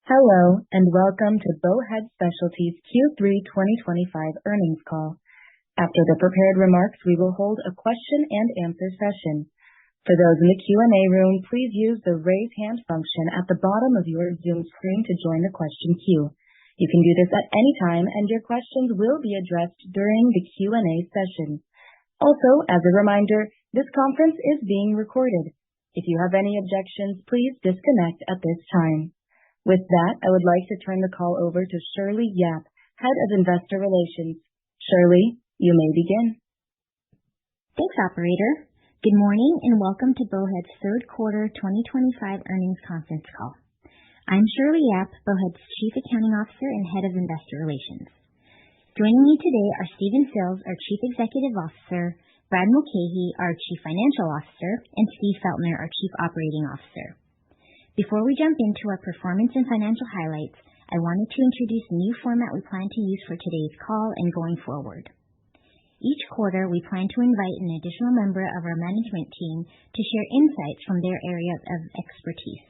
Hello, and welcome to Bowhead Specialty's Q3 2025 earnings call. After the prepared remarks, we will hold a question and answer session. For those in the Q&A room, please use the raise hand function at the bottom of your Zoom screen to join the question queue. You can do this at any time, and your questions will be addressed during the Q&A session. Also, as a reminder, this conference is being recorded. If you have any objections, please disconnect at this time. With that, I would like to turn the call over to Shirley Yap, Head of Investor Relations. Shirley, you may begin. Thanks, Operator. Good morning and welcome to Bowhead's third quarter 2025 earnings conference call. I'm Shirley Yap, Bowhead's Chief Accounting Officer and Head of Investor Relations. Joining me today are Stephen Sills, our Chief Executive Officer, Brad Mulcahy, our Chief Financial Officer, and Steve Feltner, our Chief Operating Officer. Before we jump into our performance and financial highlights, I wanted to introduce a new format we plan to use for today's call and going forward. Each quarter, we plan to invite an additional member of our management team to share insights from their area of expertise.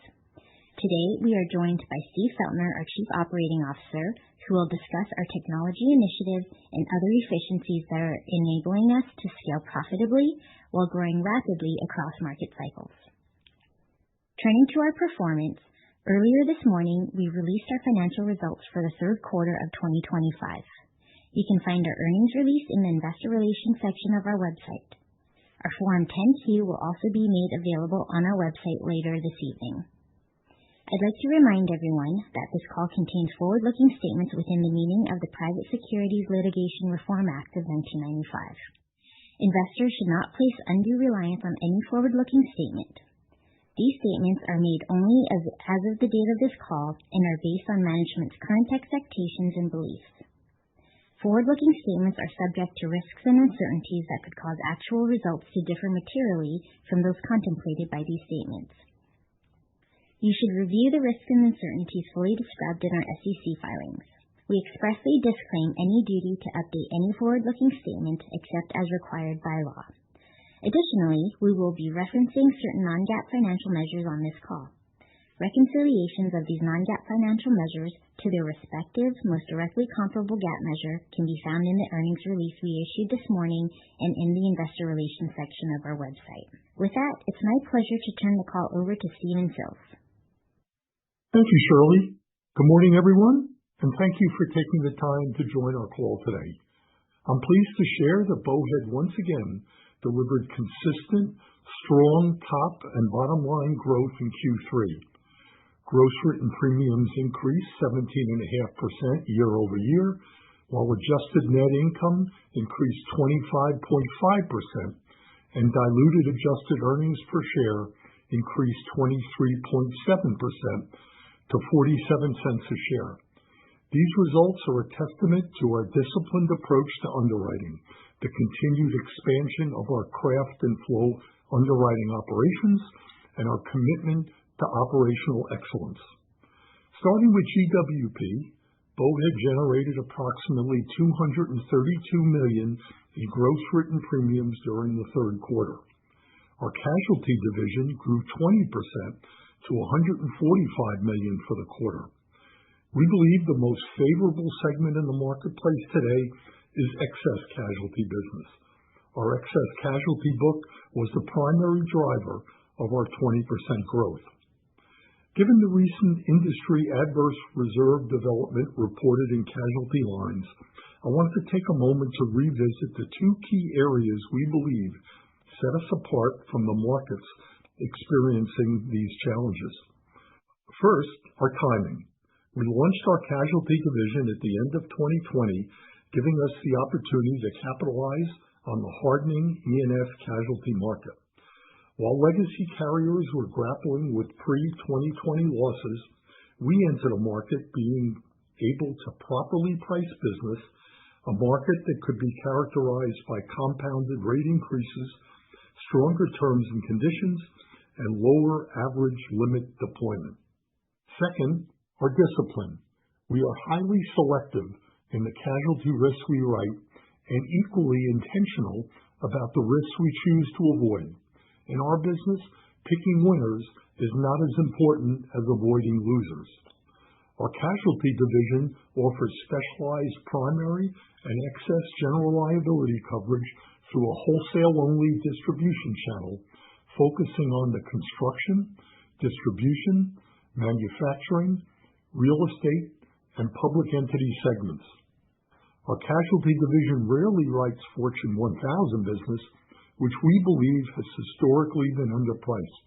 Today, we are joined by Steve Feltner, our Chief Operating Officer, who will discuss our technology initiatives and other efficiencies that are enabling us to scale profitably while growing rapidly across market cycles. Turning to our performance, earlier this morning, we released our financial results for the third quarter of 2025. You can find our earnings release in the Investor Relations section of our website. Our Form 10-Q will also be made available on our website later this evening. I'd like to remind everyone that this call contains forward-looking statements within the meaning of the Private Securities Litigation Reform Act of 1995. Investors should not place undue reliance on any forward-looking statement. These statements are made only as of the date of this call and are based on management's current expectations and beliefs. Forward-looking statements are subject to risks and uncertainties that could cause actual results to differ materially from those contemplated by these statements. You should review the risks and uncertainties fully described in our SEC filings. We expressly disclaim any duty to update any forward-looking statement except as required by law. Additionally, we will be referencing certain non-GAAP financial measures on this call. Reconciliations of these non-GAAP financial measures to their respective, most directly comparable GAAP measure can be found in the earnings release we issued this morning and in the Investor Relations section of our website. With that, it's my pleasure to turn the call over to Stephen Sills. Thank you, Shirley. Good morning, everyone, and thank you for taking the time to join our call today. I'm pleased to share that Bowhead once again delivered consistent, strong top and bottom line growth in Q3. Gross written premiums increased 17.5% year over year, while adjusted net income increased 25.5%, and diluted adjusted earnings per share increased 23.7% to 47 cents a share. These results are a testament to our disciplined approach to underwriting, the continued expansion of our craft and flow underwriting operations, and our commitment to operational excellence. Starting with GWP, Bowhead generated approximately $232 million in gross written premiums during the third quarter. Our casualty division grew 20% to $145 million for the quarter. We believe the most favorable segment in the marketplace today is excess casualty business. Our excess casualty book was the primary driver of our 20% growth. Given the recent industry adverse reserve development reported in casualty lines, I wanted to take a moment to revisit the two key areas we believe set us apart from the markets experiencing these challenges. First, our timing. We launched our casualty division at the end of 2020, giving us the opportunity to capitalize on the hardening E&S casualty market. While legacy carriers were grappling with pre-2020 losses, we entered a market being able to properly price business, a market that could be characterized by compounded rate increases, stronger terms and conditions, and lower average limit deployment. Second, our discipline. We are highly selective in the casualty risks we write and equally intentional about the risks we choose to avoid. In our business, picking winners is not as important as avoiding losers. Our casualty division offers specialized primary and excess general liability coverage through a wholesale-only distribution channel, focusing on the construction, distribution, manufacturing, real estate, and public entity segments. Our casualty division rarely writes Fortune 1000 business, which we believe has historically been underpriced.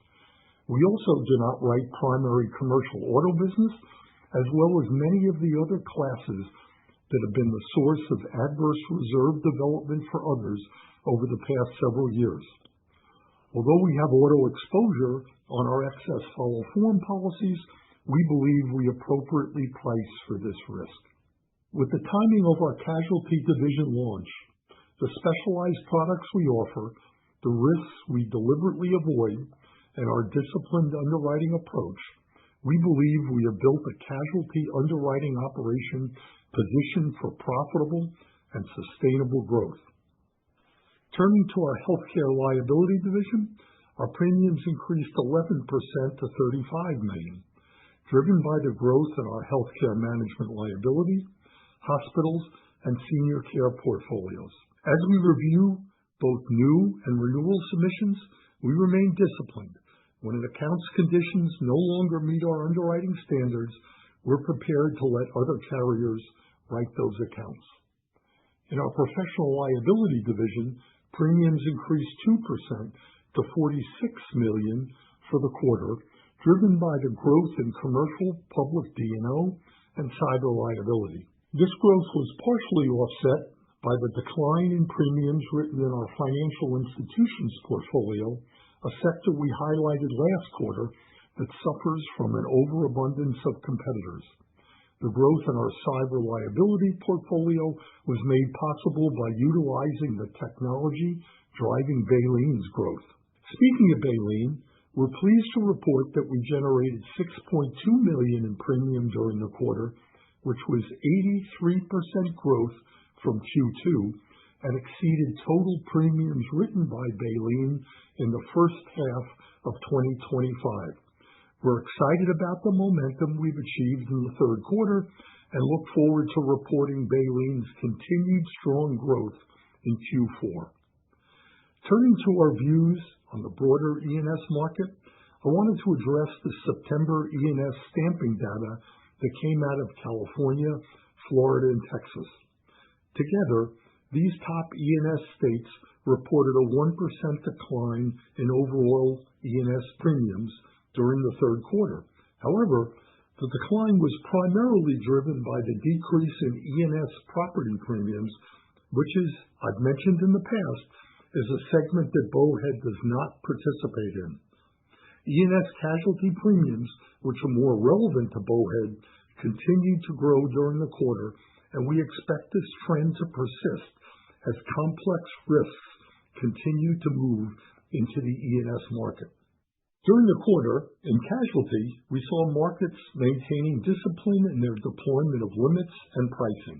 We also do not write primary commercial auto business, as well as many of the other classes that have been the source of adverse reserve development for others over the past several years. Although we have auto exposure on our excess follow form policies, we believe we appropriately price for this risk. With the timing of our casualty division launch, the specialized products we offer, the risks we deliberately avoid, and our disciplined underwriting approach, we believe we have built a casualty underwriting operation positioned for profitable and sustainable growth. Turning to our healthcare liability division, our premiums increased 11% to $35 million, driven by the growth in our healthcare management liability, hospitals, and senior care portfolios. As we review both new and renewal submissions, we remain disciplined. When an account's conditions no longer meet our underwriting standards, we're prepared to let other carriers write those accounts. In our professional liability division, premiums increased 2% to $46 million for the quarter, driven by the growth in commercial public D&O and cyber liability. This growth was partially offset by the decline in premiums written in our financial institutions portfolio, a sector we highlighted last quarter that suffers from an overabundance of competitors. The growth in our cyber liability portfolio was made possible by utilizing the technology driving Baylene's growth. Speaking of Baylene, we're pleased to report that we generated $6.2 million in premium during the quarter, which was 83% growth from Q2 and exceeded total premiums written by Baylene in the first half of 2025. We're excited about the momentum we've achieved in the third quarter and look forward to reporting Baylene's continued strong growth in Q4. Turning to our views on the broader E&S market, I wanted to address the September E&S stamping data that came out of California, Florida, and Texas. Together, these top E&S states reported a 1% decline in overall E&S premiums during the third quarter. However, the decline was primarily driven by the decrease in E&S property premiums, which, as I've mentioned in the past, is a segment that Bowhead does not participate in. E&S casualty premiums, which are more relevant to Bowhead, continued to grow during the quarter, and we expect this trend to persist as complex risks continue to move into the E&S market. During the quarter, in casualty, we saw markets maintaining discipline in their deployment of limits and pricing,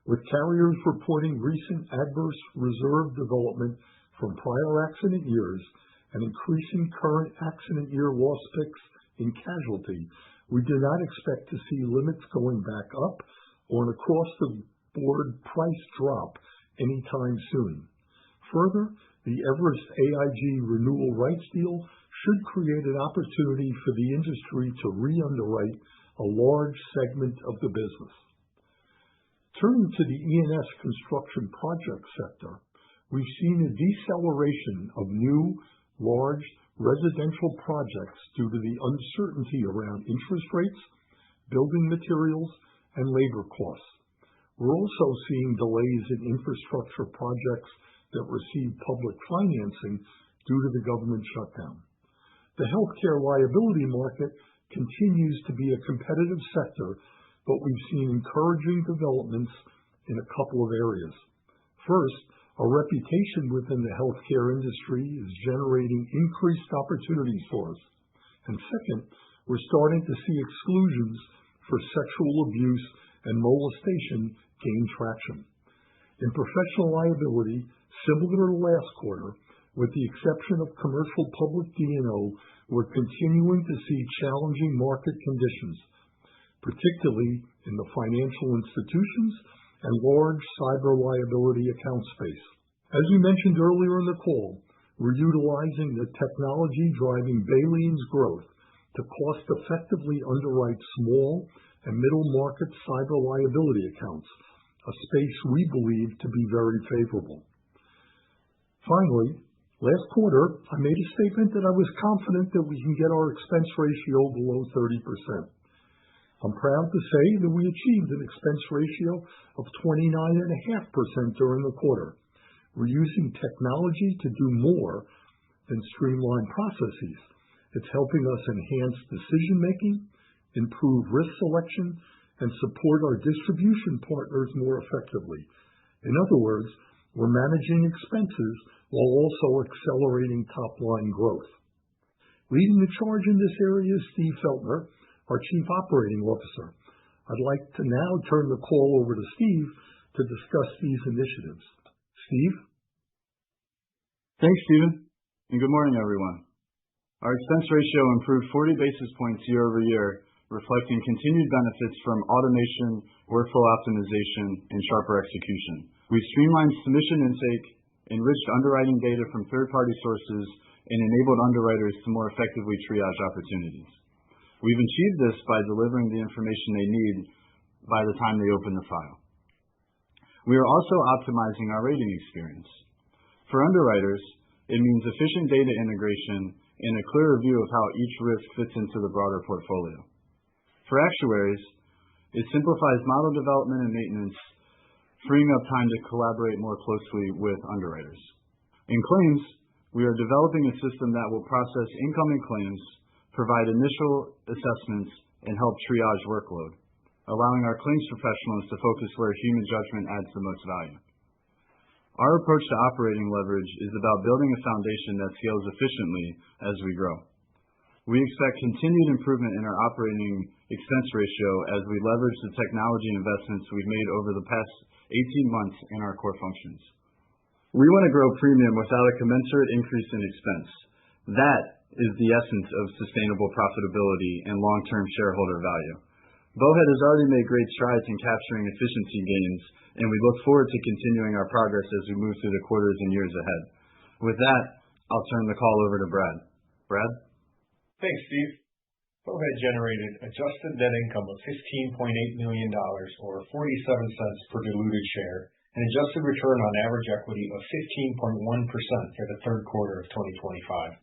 with carriers reporting recent adverse reserve development from prior accident years and increasing current accident year loss picks in casualty. We do not expect to see limits going back up or an across-the-board price drop anytime soon. Further, the Everest AIG renewal rights deal should create an opportunity for the industry to re-underwrite a large segment of the business. Turning to the E&S construction project sector, we've seen a deceleration of new, large residential projects due to the uncertainty around interest rates, building materials, and labor costs. We're also seeing delays in infrastructure projects that receive public financing due to the government shutdown. The healthcare liability market continues to be a competitive sector, but we've seen encouraging developments in a couple of areas. First, our reputation within the healthcare industry is generating increased opportunities for us. And second, we're starting to see exclusions for sexual abuse and molestation gain traction. In professional liability, similar to last quarter, with the exception of commercial public D&O, we're continuing to see challenging market conditions. particularly in the financial institutions and large cyber liability account space. As we mentioned earlier in the call, we're utilizing the technology driving Baylene's growth to cost-effectively underwrite small and middle market cyber liability accounts, a space we believe to be very favorable. Finally, last quarter, I made a statement that I was confident that we can get our expense ratio below 30%. I'm proud to say that we achieved an expense ratio of 29.5% during the quarter. We're using technology to do more than streamline processes. It's helping us enhance decision-making, improve risk selection, and support our distribution partners more effectively. In other words, we're managing expenses while also accelerating top-line growth. Leading the charge in this area is Steve Feltner, our Chief Operating Officer. I'd like to now turn the call over to Steve to discuss these initiatives. Steve? Thanks, Stephen, and good morning, everyone. Our expense ratio improved 40 basis points year over year, reflecting continued benefits from automation, workflow optimization, and sharper execution. We've streamlined submission intake, enriched underwriting data from third-party sources, and enabled underwriters to more effectively triage opportunities. We've achieved this by delivering the information they need by the time they open the file. We are also optimizing our rating experience. For underwriters, it means efficient data integration and a clearer view of how each risk fits into the broader portfolio. For actuaries, it simplifies model development and maintenance, freeing up time to collaborate more closely with underwriters. In claims, we are developing a system that will process incoming claims, provide initial assessments, and help triage workload, allowing our claims professionals to focus where human judgment adds the most value. Our approach to operating leverage is about building a foundation that scales efficiently as we grow. We expect continued improvement in our operating expense ratio as we leverage the technology investments we've made over the past 18 months in our core functions. We want to grow premium without a commensurate increase in expense. That is the essence of sustainable profitability and long-term shareholder value. Bowhead has already made great strides in capturing efficiency gains, and we look forward to continuing our progress as we move through the quarters and years ahead. With that, I'll turn the call over to Brad. Brad? Thanks, Steve. Bowhead generated adjusted net income of $15.8 million, or 47 cents per diluted share, and adjusted return on average equity of 15.1% for the third quarter of 2025.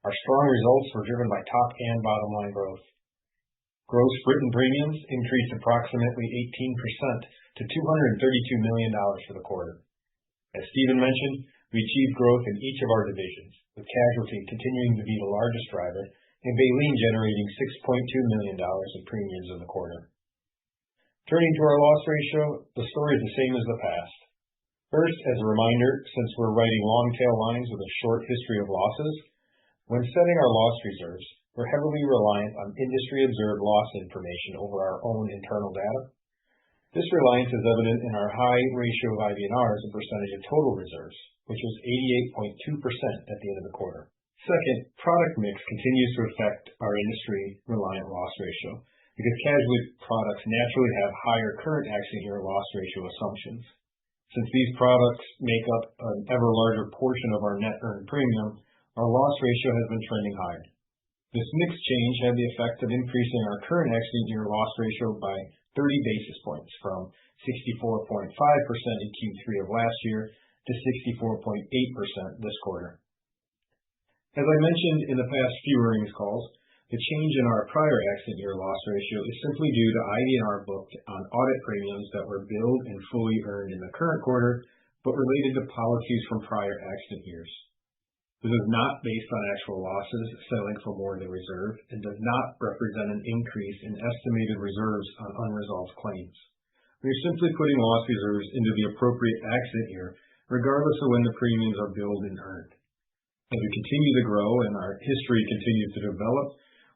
Our strong results were driven by top and bottom line growth. Gross written premiums increased approximately 18% to $232 million for the quarter. As Stephen mentioned, we achieved growth in each of our divisions, with casualty continuing to be the largest driver and Baylene generating $6.2 million in premiums in the quarter. Turning to our loss ratio, the story is the same as the past. First, as a reminder, since we're writing long-tail lines with a short history of losses, when setting our loss reserves, we're heavily reliant on industry-observed loss information over our own internal data. This reliance is evident in our high ratio of IBNR as a percentage of total reserves, which was 88.2% at the end of the quarter. Second, product mix continues to affect our industry-reliant loss ratio because casualty products naturally have higher current accident year loss ratio assumptions. Since these products make up an ever larger portion of our net earned premium, our loss ratio has been trending higher. This mix change had the effect of increasing our current accident year loss ratio by 30 basis points from 64.5% in Q3 of last year to 64.8% this quarter. As I mentioned in the past few earnings calls, the change in our prior accident year loss ratio is simply due to IBNR booked on audit premiums that were billed and fully earned in the current quarter, but related to policies from prior accident years. This is not based on actual losses settling for more than reserved and does not represent an increase in estimated reserves on unresolved claims. We are simply putting loss reserves into the appropriate accident year, regardless of when the premiums are billed and earned. As we continue to grow and our history continues to develop,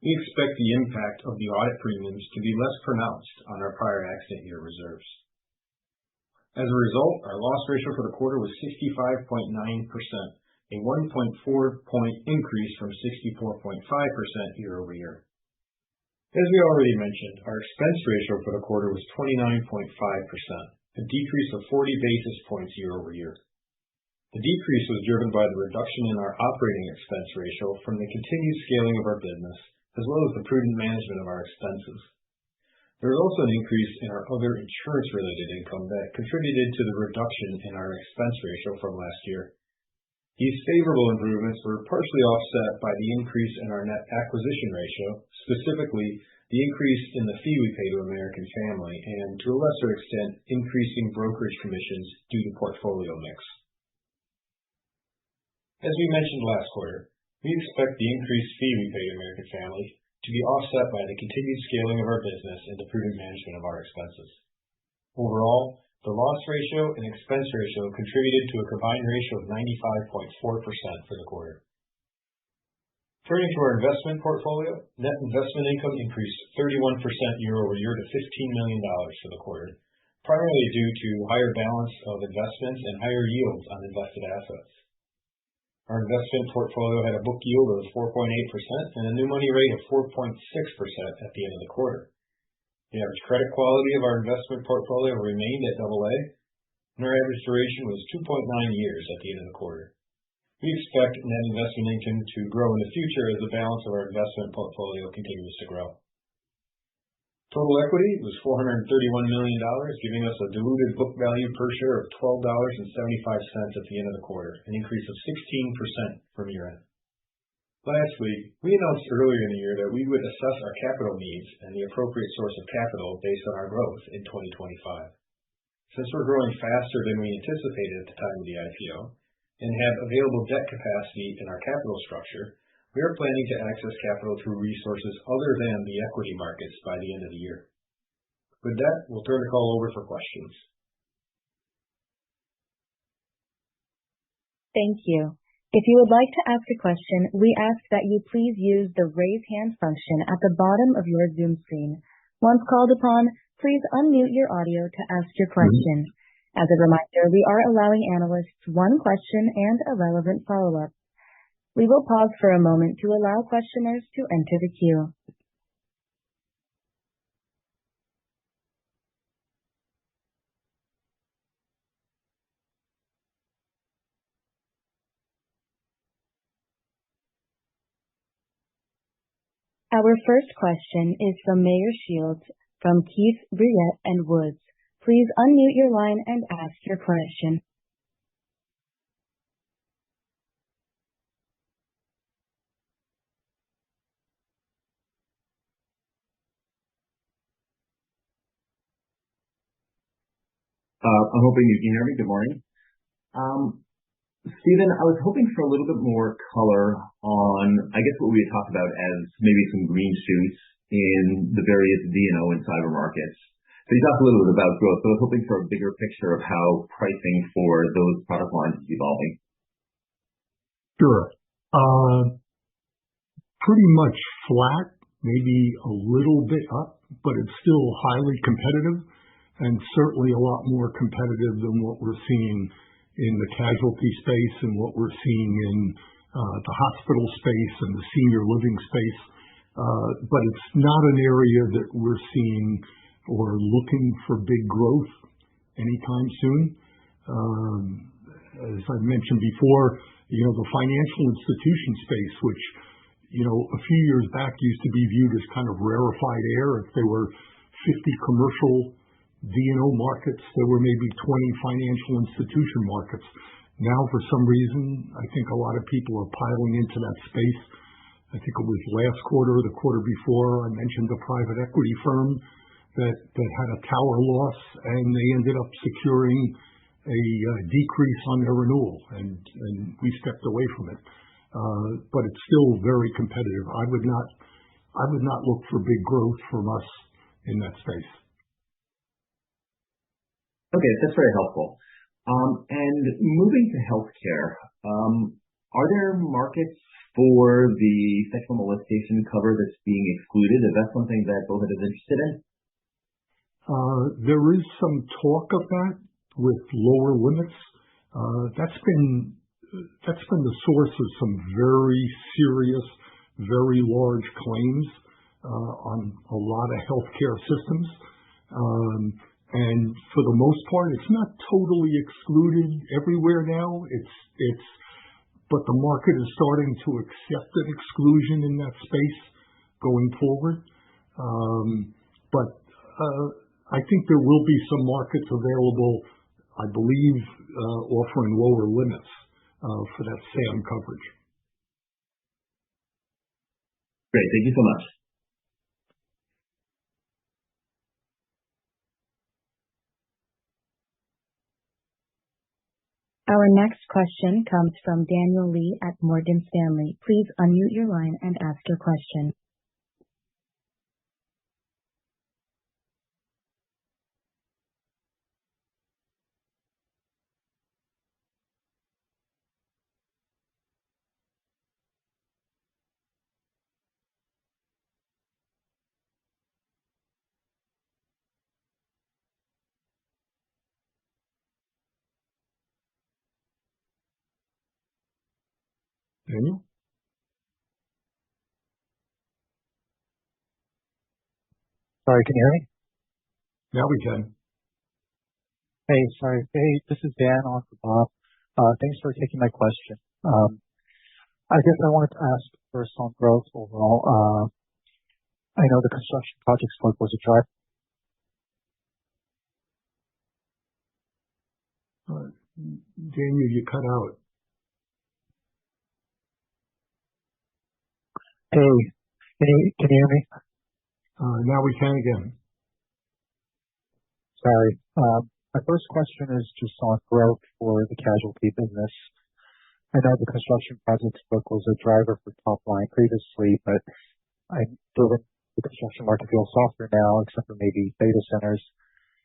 we expect the impact of the audit premiums to be less pronounced on our prior accident year reserves. As a result, our loss ratio for the quarter was 65.9%. A 1.4-point increase from 64.5% year over year. As we already mentioned, our expense ratio for the quarter was 29.5%, a decrease of 40 basis points year over year. The decrease was driven by the reduction in our operating expense ratio from the continued scaling of our business, as well as the prudent management of our expenses. There was also an increase in our other insurance-related income that contributed to the reduction in our expense ratio from last year. These favorable improvements were partially offset by the increase in our net acquisition ratio, specifically the increase in the fee we pay to American Family, and to a lesser extent, increasing brokerage commissions due to portfolio mix. As we mentioned last quarter, we expect the increased fee we pay to American Family to be offset by the continued scaling of our business and the prudent management of our expenses. Overall, the loss ratio and expense ratio contributed to a combined ratio of 95.4% for the quarter. Turning to our investment portfolio, net investment income increased 31% year over year to $15 million for the quarter, primarily due to higher balance of investments and higher yields on invested assets. Our investment portfolio had a book yield of 4.8% and a new money rate of 4.6% at the end of the quarter. The average credit quality of our investment portfolio remained at AA, and our average duration was 2.9 years at the end of the quarter. We expect net investment income to grow in the future as the balance of our investment portfolio continues to grow. Total equity was $431 million, giving us a diluted book value per share of $12.75 at the end of the quarter, an increase of 16% from year-end. Lastly, we announced earlier in the year that we would assess our capital needs and the appropriate source of capital based on our growth in 2025. Since we're growing faster than we anticipated at the time of the IPO and have available debt capacity in our capital structure, we are planning to access capital through resources other than the equity markets by the end of the year. With that, we'll turn the call over for questions. Thank you. If you would like to ask a question, we ask that you please use the raise hand function at the bottom of your Zoom screen. Once called upon, please unmute your audio to ask your question. As a reminder, we are allowing analysts one question and a relevant follow-up. We will pause for a moment to allow questioners to enter the queue. Our first question is from Meyer Shields from Keefe, Bruyette & Woods. Please unmute your line and ask your question. I'm hoping you can hear me. Good morning. Stephen, I was hoping for a little bit more color on, I guess, what we had talked about as maybe some green shoots in the various D&O and cyber markets. So you talked a little bit about growth, but I was hoping for a bigger picture of how pricing for those product lines is evolving. Sure. Pretty much flat, maybe a little bit up, but it's still highly competitive and certainly a lot more competitive than what we're seeing in the casualty space and what we're seeing in the hospital space and the senior living space. But it's not an area that we're seeing or looking for big growth anytime soon. As I mentioned before, the financial institution space, which, a few years back used to be viewed as kind of rarefied air. If there were 50 commercial D&O markets, there were maybe 20 financial institution markets. Now, for some reason, I think a lot of people are piling into that space. I think it was last quarter, the quarter before, I mentioned a private equity firm that had a tower loss, and they ended up securing a decrease on their renewal, and we stepped away from it. But it's still very competitive. I would not look for big growth from us in that space. Okay, that's very helpful. And moving to healthcare, are there markets for the sexual molestation cover that's being excluded? Is that something that Bowhead is interested in? There is some talk of that with lower limits. That's been the source of some very serious, very large claims on a lot of healthcare systems. And for the most part, it's not totally excluded everywhere now. But the market is starting to accept an exclusion in that space going forward. But I think there will be some markets available, I believe, offering lower limits for that SAM coverage. Great. Thank you so much. Our next question comes from Daniel Lee at Morgan Stanley. Please unmute your line and ask your question. Daniel? Sorry, can you hear me? Now we can. Hey, sorry. Hey, this is Dan on for Bob. Thanks for taking my question. I guess I wanted to ask first on growth overall. I know the construction projects work was a drive. Daniel, you cut out. Hey, can you hear me? Now we can again. Sorry. My first question is just on growth for the casualty business. I know the construction projects book was a driver for top line previously, but I'm given the construction market feels softer now, except for maybe data centers.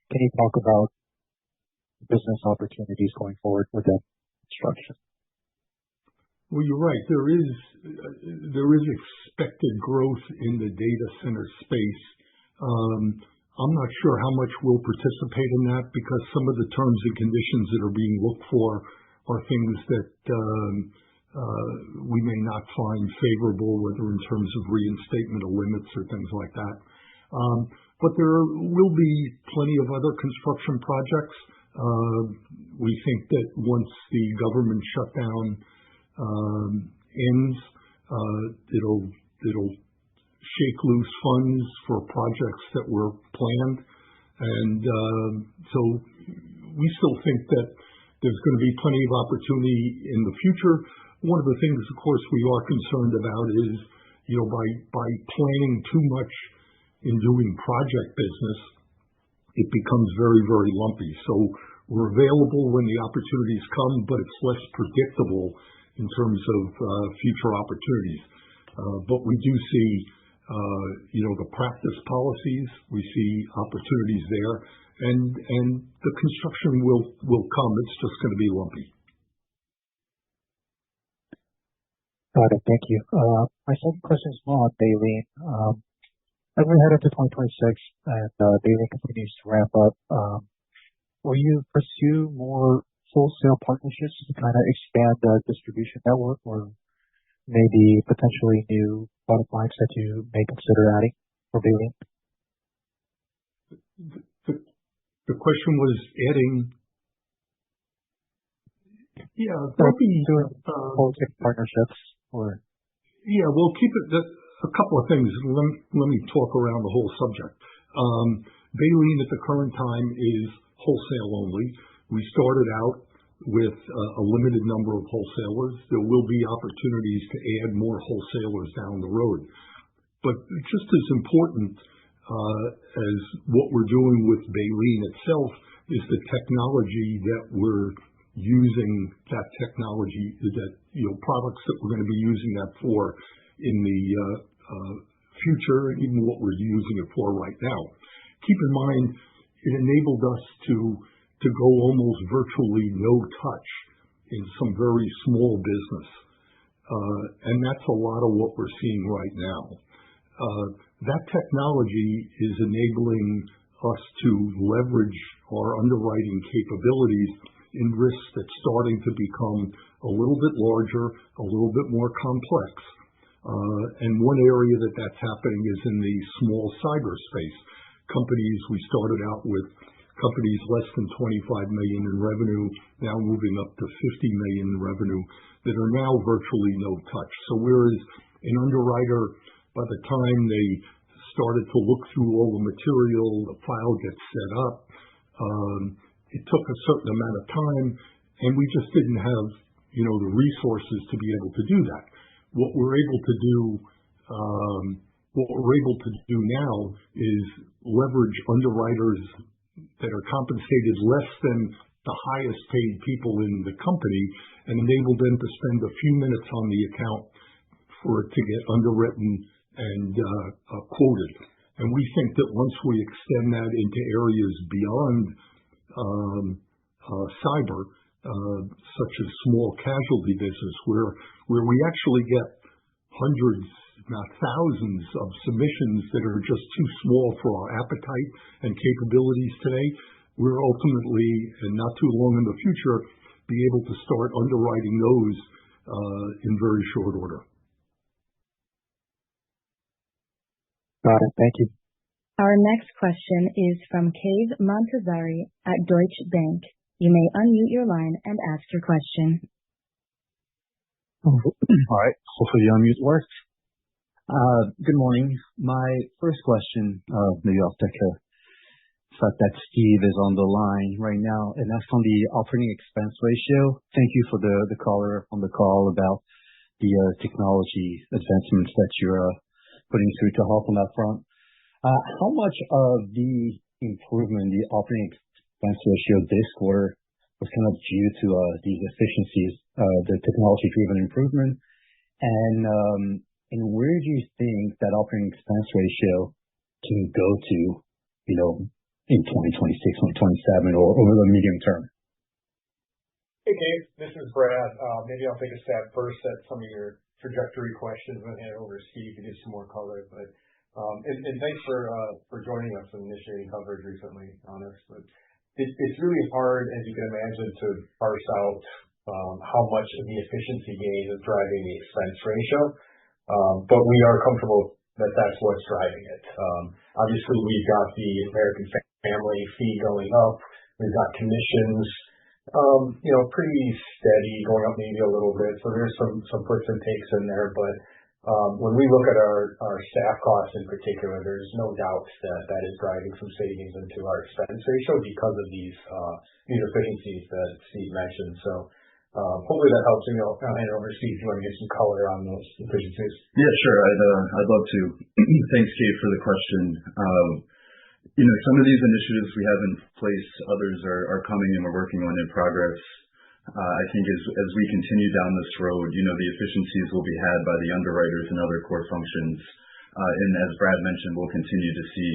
Can you talk about business opportunities going forward within construction? Well, you're right. There is expected growth in the data center space. I'm not sure how much we'll participate in that because some of the terms and conditions that are being looked for are things that we may not find favorable, whether in terms of reinstatement of limits or things like that. But there will be plenty of other construction projects. We think that once the government shutdown ends, it'll shake loose funds for projects that were planned. And so we still think that there's going to be plenty of opportunity in the future. One of the things, of course, we are concerned about is, by planning too much in doing project business, it becomes very, very lumpy. So we're available when the opportunities come, but it's less predictable in terms of future opportunities. But we do see, the practice policies, we see opportunities there, and the construction will come. It's just going to be lumpy. Got it. Thank you. My second question is more on Baleen. As we head into 2026 and Baleen continues to ramp up, will you pursue more wholesale partnerships to kind of expand the distribution network, or maybe potentially new product lines that you may consider adding for Baleen? The question was adding. Yeah, there'll be wholesale partnerships, or yeah, we'll keep it. A couple of things. Let me talk around the whole subject. Baleen at the current time is wholesale only. We started out with a limited number of wholesalers. There will be opportunities to add more wholesalers down the road. But just as important as what we're doing with Baleen itself is the technology that we're using, that technology, that products that we're going to be using that for in the future, and even what we're using it for right now. Keep in mind, it enabled us to go almost virtually no touch in some very small business. And that's a lot of what we're seeing right now. That technology is enabling us to leverage our underwriting capabilities in risks that's starting to become a little bit larger, a little bit more complex. And one area that's happening is in the small cyber space. Companies, we started out with companies less than 25 million in revenue, now moving up to 50 million in revenue, that are now virtually no touch. So whereas an underwriter, by the time they started to look through all the material, the file gets set up, it took a certain amount of time, and we just didn't have, the resources to be able to do that. What we're able to do now is leverage underwriters that are compensated less than the highest paid people in the company and enable them to spend a few minutes on the account for it to get underwritten and quoted. And we think that once we extend that into areas beyond cyber, such as small casualty business, where we actually get hundreds, if not thousands, of submissions that are just too small for our appetite and capabilities today, we're ultimately, and not too long in the future, be able to start underwriting those in very short order. Got it. Thank you. Our next question is from Cave Montazari at Deutsche Bank. You may unmute your line and ask your question. All right. Hopefully the unmute works. Good morning. My first question, maybe I'll take a fact that Steve is on the line right now, and that's on the operating expense ratio. Thank you for the caller on the call about the technology advancements that you're putting through to help on that front. How much of the improvement in the operating expense ratio this quarter was kind of due to these efficiencies, the technology-driven improvement, and where do you think that operating expense ratio can go to, in 2026, 2027, or over the medium term? Hey, Dave, this is Brad. Maybe I'll take a stab first at some of your trajectory questions and hand it over to Steve to give some more color. But and thanks for joining us and initiating coverage recently on us. But it's really hard, as you can imagine, to parse out how much of the efficiency gain is driving the expense ratio. But we are comfortable that that's what's driving it. Obviously, we've got the American Family fee going up. We've got commissions, pretty steady, going up maybe a little bit. So there's some puts and takes in there. But when we look at our staff costs in particular, there's no doubt that is driving some savings into our expense ratio because of these efficiencies that Steve mentioned. So hopefully that helps. I'll hand it over to Steve if you want to get some color on those efficiencies. Yeah, sure. I'd love to. Thanks, Kate, for the question. Some of these initiatives we have in place, others are coming and we're working on in progress. I think as we continue down this road, the efficiencies will be had by the underwriters and other core functions. And as Brad mentioned, we'll continue to see,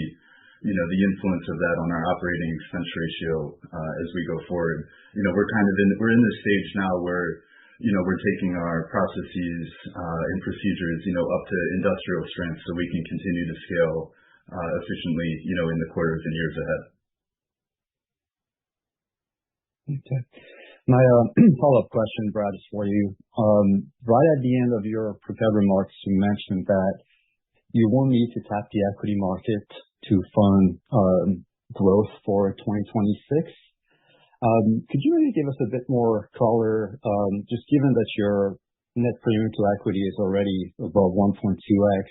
the influence of that on our operating expense ratio as we go forward. We're in this stage now where, we're taking our processes and procedures, up to industrial strength so we can continue to scale efficiently, in the quarters and years ahead. Okay. My follow-up question, Brad, is for you. Right at the end of your prepared remarks, you mentioned that you won't need to tap the equity market to fund growth for 2026. Could you maybe give us a bit more color, just given that your net premium to equity is already above 1.2x?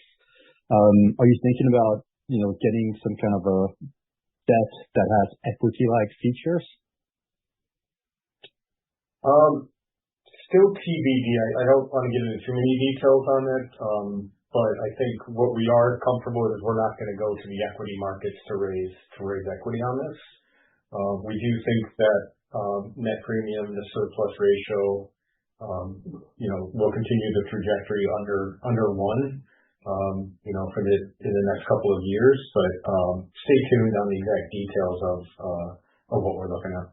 Are you thinking about, getting some kind of a debt that has equity-like features? Still TBD. I don't want to get into too many details on it, but I think what we are comfortable with is we're not going to go to the equity markets to raise equity on this. We do think that net premium to surplus ratio, will continue the trajectory under one, in the next couple of years. But stay tuned on the exact details of what we're looking at.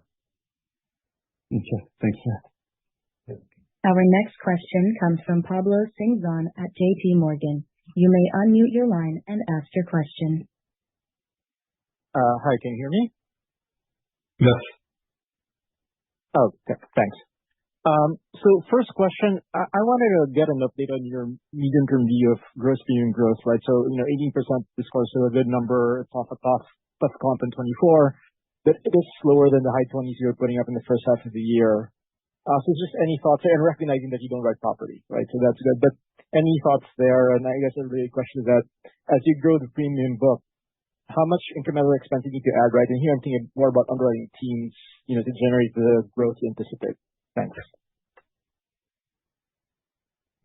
Okay, thanks, Matt. Our next question comes from Pablo Singzon at JP Morgan. You may unmute your line and ask your question. Hi, can you hear me? Yes. Oh, thanks. First question, I wanted to get an update on your medium-term view of gross premium growth, right? 18% this quarter is still a good number. It's off a tough comp in 24, but it is slower than the high 20s you were putting up in the first half of the year. Just any thoughts, and recognizing that you don't write property, right? That's good. But any thoughts there? And I guess a related question is that as you grow the premium book, how much incremental expense you need to add, right? And here I'm thinking more about underwriting teams, to generate the growth you anticipate. Thanks.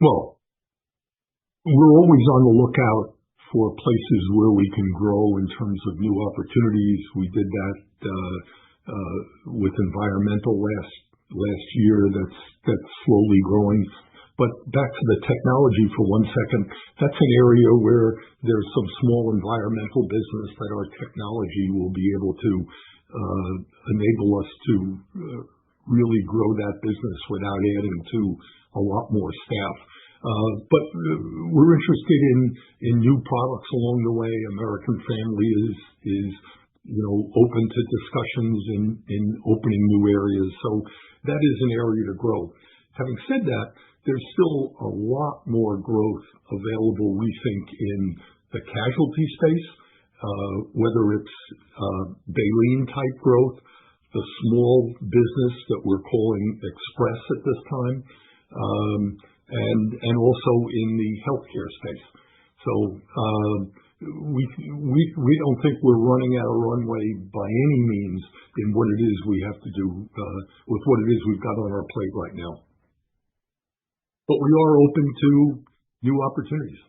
Well, we're always on the lookout for places where we can grow in terms of new opportunities. We did that with environmental last year. That's slowly growing. But back to the technology for 1 second, that's an area where there's some small environmental business that our technology will be able to enable us to really grow that business without adding to a lot more staff. But we're interested in new products along the way. American Family is open to discussions in opening new areas. So that is an area to grow. Having said that, there's still a lot more growth available, we think, in the casualty space, whether it's baleen type growth, the small business that we're calling Express at this time, and also in the healthcare space. So we don't think we're running out of runway by any means in what it is we have to do with what it is we've got on our plate right now. But we are open to new opportunities.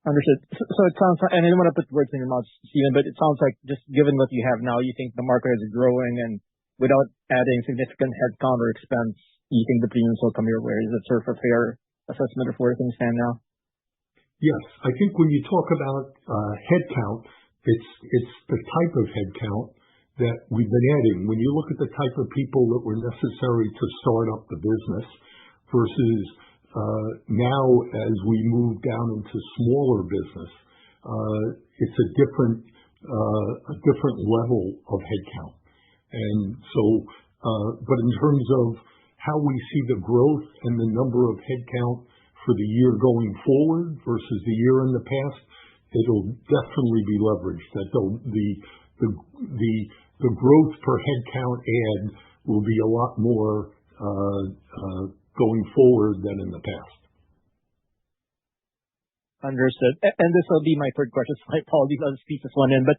Understood. So it sounds like, and I don't want to put words in your mouth, Stephen, but it sounds like just given what you have now, you think the market is growing, and without adding significant headcount or expense, you think the premiums will come your way. Is that sort of a fair assessment of where things stand now? Yes. I think when you talk about headcount, it's the type of headcount that we've been adding. When you look at the type of people that were necessary to start up the business versus now as we move down into smaller business, it's a different level of headcount. And so, but in terms of how we see the growth and the number of headcount for the year going forward versus the year in the past, it'll definitely be leveraged. That the growth per headcount add will be a lot more going forward than in the past. Understood. And this will be my third question. So my apologies, I'll squeeze this one in. But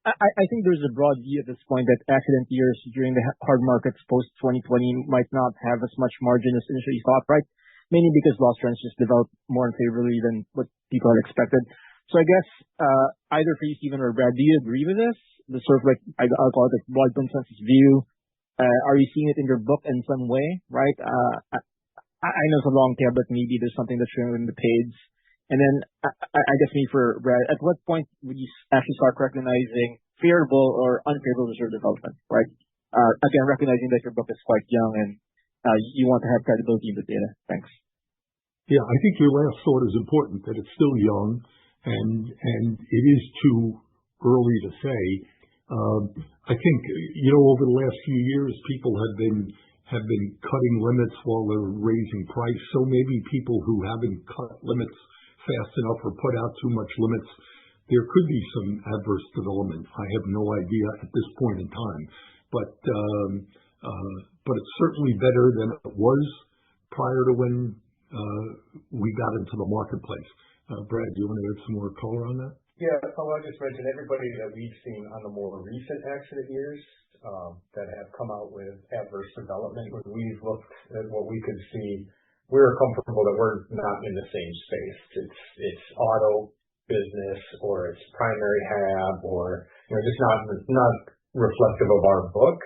I think there's a broad view at this point that accident years during the hard markets post 2020 might not have as much margin as initially thought, right? Mainly because loss trends just developed more unfavorably than what people had expected. So I guess either for you, Stephen or Brad, do you agree with this? The sort of like, I'll call it a broad consensus view. Are you seeing it in your book in some way, right? I know it's a long tail, but maybe there's something that's showing in the page. And then I guess maybe for Brad, at what point would you actually start recognizing favorable or unfavorable reserve development, right? Again, recognizing that your book is quite young and you want to have credibility in the data. Thanks. Yeah, I think your last thought is important, that it's still young and it is too early to say. I think, over the last few years, people have been cutting limits while they're raising price. So maybe people who haven't cut limits fast enough or put out too much limits, there could be some adverse development. I have no idea at this point in time, but it's certainly better than it was prior to when we got into the marketplace. Brad, do you want to add some more color on that? Yeah, I just mentioned everybody that we've seen on the more recent accident years that have come out with adverse development. When we've looked at what we could see, we're comfortable that we're not in the same space. It's auto business or it's primary hab or just not reflective of our book.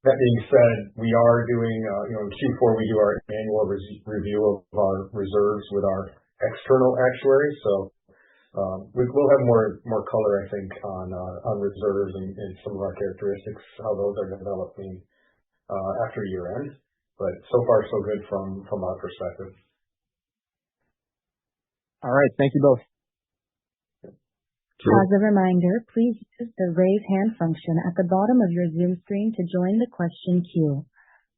That being said, we are doing in Q4 we do our annual review of our reserves with our external actuaries. So we'll have more color, I think, on reserves and some of our characteristics, how those are developing after year end. But so far, so good from our perspective. All right. Thank you both. As a reminder, please use the raise hand function at the bottom of your Zoom screen to join the question queue.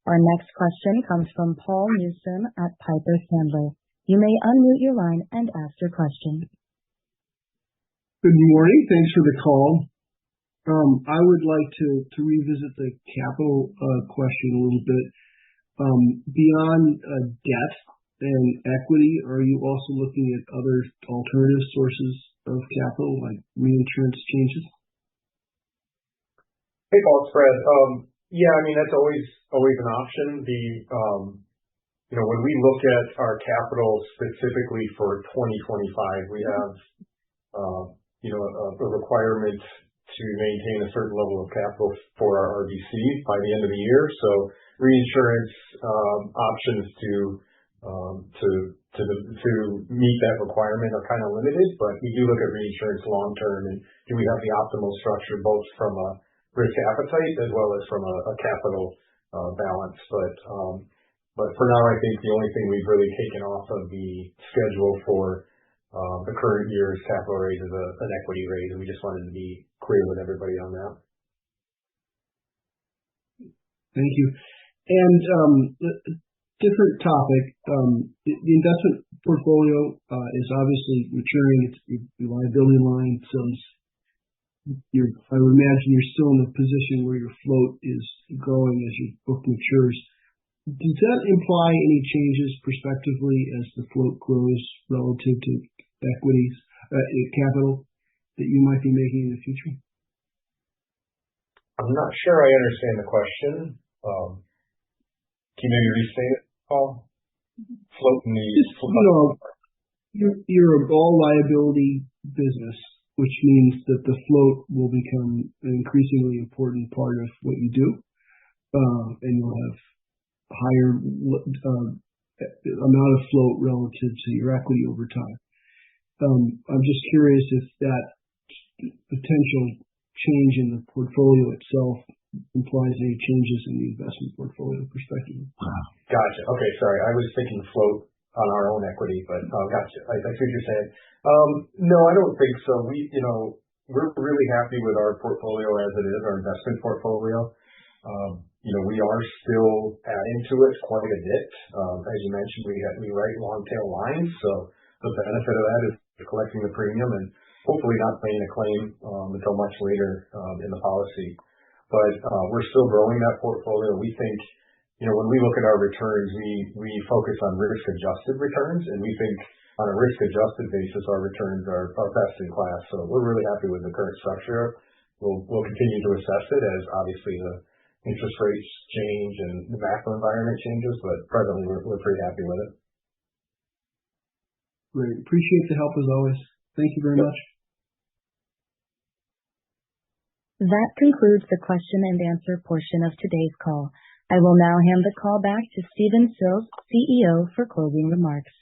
Our next question comes from Paul Newsome at Piper Sandler. You may unmute your line and ask your question. Good morning. Thanks for the call. I would like to revisit the capital question a little bit. Beyond debt and equity, are you also looking at other alternative sources of capital, like reinsurance changes? Hey, Paul, it's Fred. Yeah, I mean, that's always an option. When we look at our capital specifically for 2025, we have, a requirement to maintain a certain level of capital for our RBC by the end of the year. So reinsurance options to meet that requirement are kind of limited, but we do look at reinsurance long term, and do we have the optimal structure both from a risk appetite as well as from a capital balance. But for now, I think the only thing we've really taken off of the schedule for the current year's capital raise is an equity raise, and we just wanted to be clear with everybody on that. Thank you. And different topic. The investment portfolio is obviously maturing. Your liability line, so I would imagine you're still in a position where your float is growing as your book matures. Does that imply any changes prospectively as the float grows relative to equities, capital that you might be making in the future? I'm not sure I understand the question. Can you maybe restate it, Paul? You're an all liability business, which means that the float will become an increasingly important part of what you do, and you'll have higher amount of float relative to your equity over time. I'm just curious if that potential change in the portfolio itself implies any changes in the investment portfolio perspective. Gotcha. Okay, sorry. I was thinking float on our own equity, but gotcha. I see what you're saying. No, I don't think so. We're really happy with our portfolio as it is, our investment portfolio. We are still adding to it quite a bit. As you mentioned, we write long tail lines, so the benefit of that is collecting the premium and hopefully not paying a claim until much later in the policy. But we're still growing that portfolio. We think, when we look at our returns, we focus on risk-adjusted returns, and we think on a risk-adjusted basis, our returns are best in class. So we're really happy with the current structure. We'll continue to assess it as obviously the interest rates change and the macro environment changes, but presently we're pretty happy with it. Great. Appreciate the help as always. Thank you very much. That concludes the question and answer portion of today's call. I will now hand the call back to Stephen Sills, CEO, for closing remarks.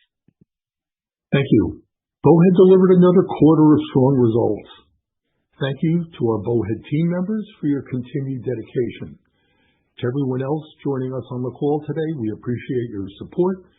Thank you. Bowhead delivered another quarter of strong results. Thank you to our Bowhead team members for your continued dedication. To everyone else joining us on the call today, we appreciate your support